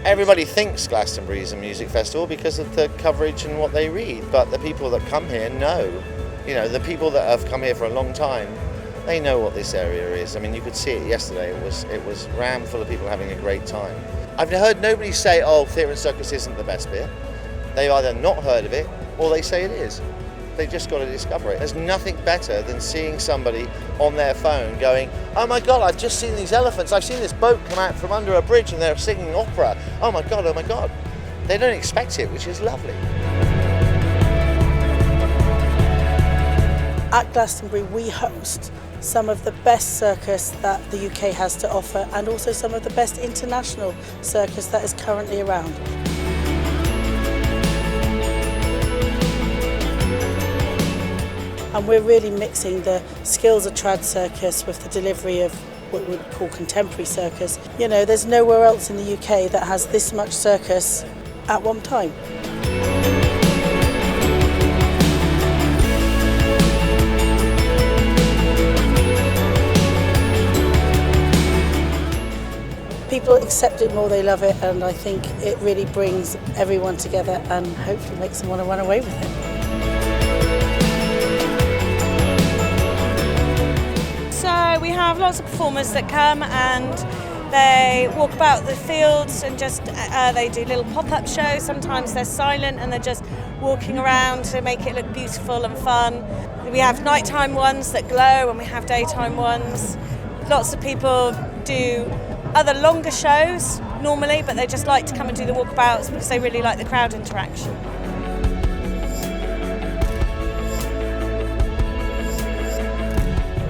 Everybody thinks Glastonbury is a music festival because of the coverage and what they read, but the people that come here know. You know, the people that have come here for a long time, they know what this area is. I mean, you could see it yesterday. It was rammed full of people having a great time. I've heard nobody say, oh, theatre and circus isn't the best bit. They've either not heard of it or they say it is. They've just got to discover it. There's nothing better than seeing somebody on their phone going, oh my God, I've just seen these elephants. I've seen this boat come out from under a bridge and they're singing opera. Oh my God, oh my God. They don't expect it, which is lovely. At Glastonbury, we host some of the best circus that the UK has to offer and also some of the best international circus that is currently around. And we're really mixing the skills of trad circus with the delivery of what we call contemporary circus. You know, there's nowhere else in the UK that has this much circus at one time. People accept it more, they love it, and I think it really brings everyone together and hopefully makes them want to run away with it. So we have lots of performers that come and they walk about the fields and just they do little pop-up shows. Sometimes they're silent and they're just walking around to make it look beautiful and fun. We have nighttime ones that glow and we have daytime ones. Lots of people do other longer shows normally, but they just like to come and do the walkabouts because they really like the crowd interaction.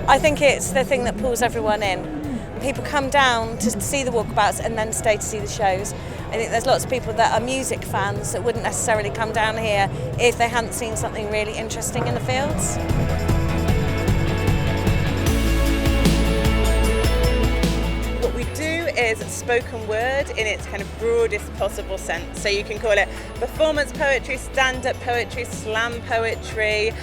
I think it's the thing that pulls everyone in. People come down to see the walkabouts and then stay to see the shows. I think there's lots of people that are music fans that wouldn't necessarily come down here if they hadn't seen something really interesting in the fields. What we do is spoken word in its kind of broadest possible sense. So you can call it performance poetry, stand-up poetry, slam poetry.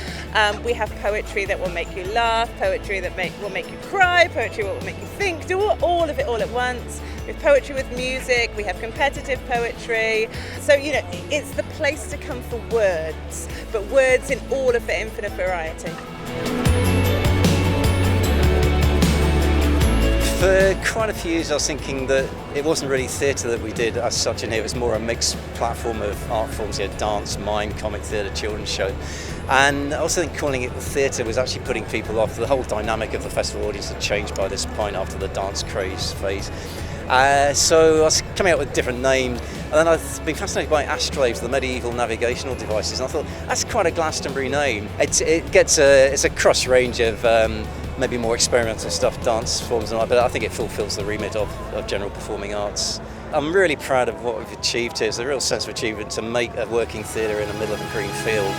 We have poetry that will make you laugh, poetry that will make you cry, poetry that will make you think, do all of it all at once. We have poetry with music, we have competitive poetry. So, you know, it's the place to come for words, but words in all of their infinite variety. For quite a few years I was thinking that it wasn't really theatre that we did as such in here, it was more a mixed platform of art forms, you know, dance, mime, comic theatre, children's show. And I also think calling it the theatre was actually putting people off. The whole dynamic of the festival audience had changed by this point after the dance craze phase. So I was coming up with different names, and then I've been fascinated by astrolabes, the medieval navigational devices, and I thought that's quite a Glastonbury name. It's a cross range of maybe more experimental stuff, dance forms and all, but I think it fulfills the remit of general performing arts. I'm really proud of what we've achieved here. It's a real sense of achievement to make a working theatre in the middle of a green field.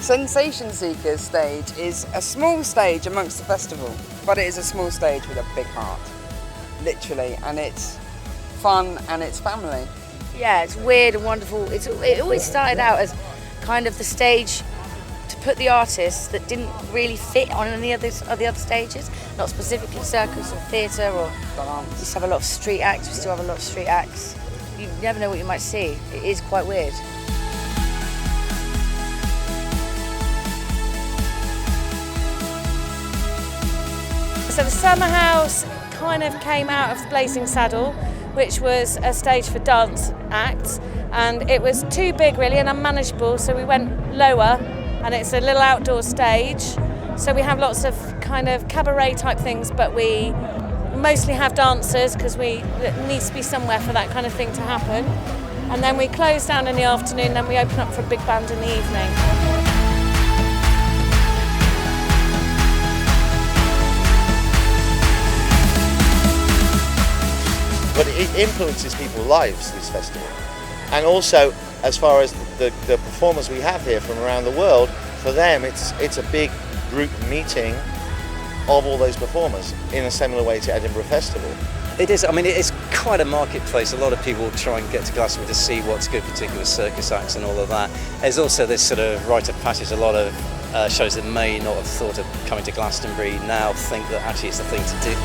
Sensation Seekers stage is a small stage amongst the festival, but it is a small stage with a big heart, literally, and it's fun and it's family. Yeah, it's weird and wonderful. It always started out as kind of the stage to put the artists that didn't really fit on any of the other stages, not specifically circus or theatre or Dance. We used to have a lot of street acts. We still have a lot of street acts. You never know what you might see. It is quite weird. So the summer house kind of came out of the Blazing Saddle, which was a stage for dance acts, and it was too big really and unmanageable, so we went lower, and it's a little outdoor stage. So we have lots of kind of cabaret type things, but we mostly have dancers because it needs to be somewhere for that kind of thing to happen. And then we close down in the afternoon, then we open up for a big band in the evening. But it influences people's lives, this festival. And also, as far as the performers we have here from around the world, for them it's a big group meeting of all those performers in a similar way to Edinburgh Festival. It is, I mean, it is quite a marketplace. A lot of people try and get to Glastonbury to see what's good, particularly with circus acts and all of that. There's also this sort of rite of passage. A lot of shows that may not have thought of coming to Glastonbury now think that actually it's the thing to do.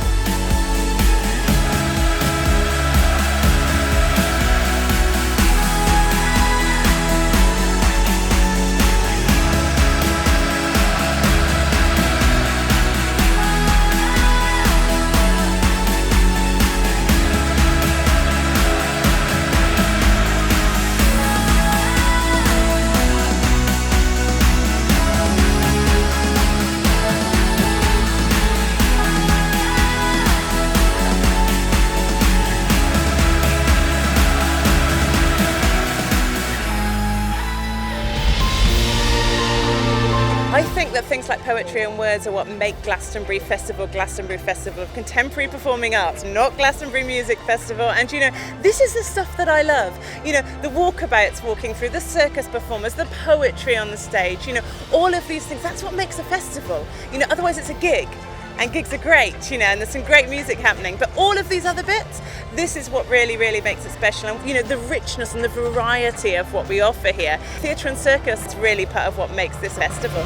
I think that things like poetry and words are what make Glastonbury Festival of Contemporary Performing Arts, not Glastonbury Music Festival. And this is the stuff that I love. The walkabouts walking through, the circus performers, the poetry on the stage, all of these things, that's what makes a festival. Otherwise it's a gig. And gigs are great, and there's some great music happening. But all of these other bits, this is what really, really makes it special. And, the richness and the variety of what we offer here. Theatre and circus is really part of what makes this festival.